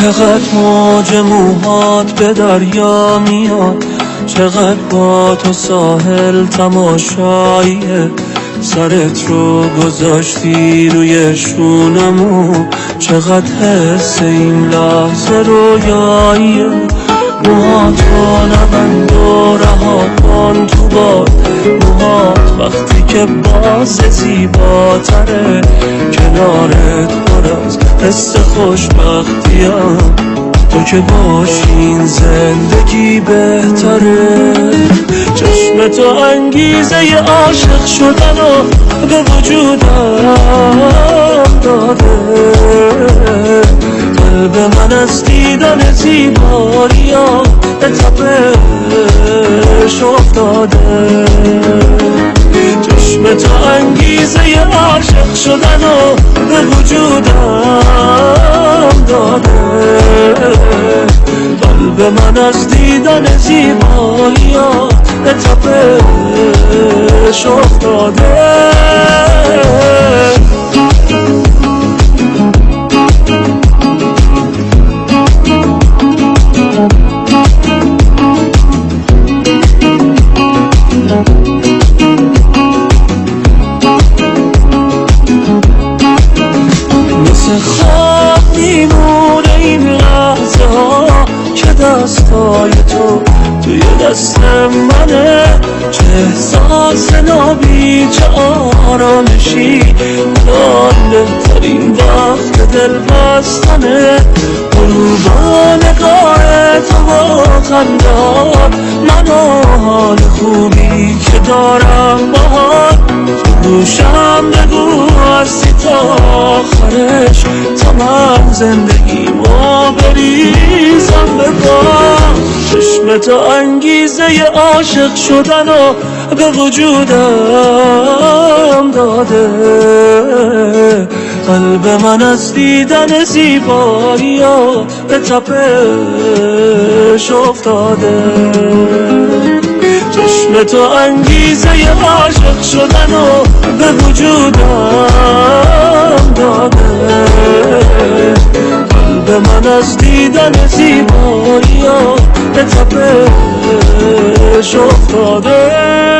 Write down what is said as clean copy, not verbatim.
چقدر موج موهات به دریا میاد، چقدر با تو ساحل تماشاییه. سرت رو گذاشتی روی شونمو، چقدر حس این لحظه رویاییه. موهاتو نبند و رها کن تو باد، موهات وقتی که باز زیباتره. کنارت پر از حس خوشبختیم، تو که باشین زندگی بهتره. چشم تو انگیزه ی عاشق شدن و به وجودم داده. قلب من از دیدن زیباریا به تپش افتاده. چشم تو انگیزه ی عاشق شدن و به وجودم داده. قلب من از دیدن زیبایی‌ها به تپش افتاده. مثل خواب میمونه این لحظه ها که دستای تو توی دست منه. چه احساس نابی، چه آرامشی، الان بهترین وقت دل بستنه. قربان نگاه تو و خنده‌هات، من و حال خوبی که دارم باهات. گوشم بگو هستی تا آخرش، تا من زندگیمو بریزم به پا. چشم تو انگیزه ی عاشق شدن و به وجودم داده. قلب من از دیدن زیبایی‌ها به تپش افتاده. چشم تو انگیزه ی عاشق شدن و به وجودم داده. قلب من از دیدن زیبایی‌ها به تپش افتاده.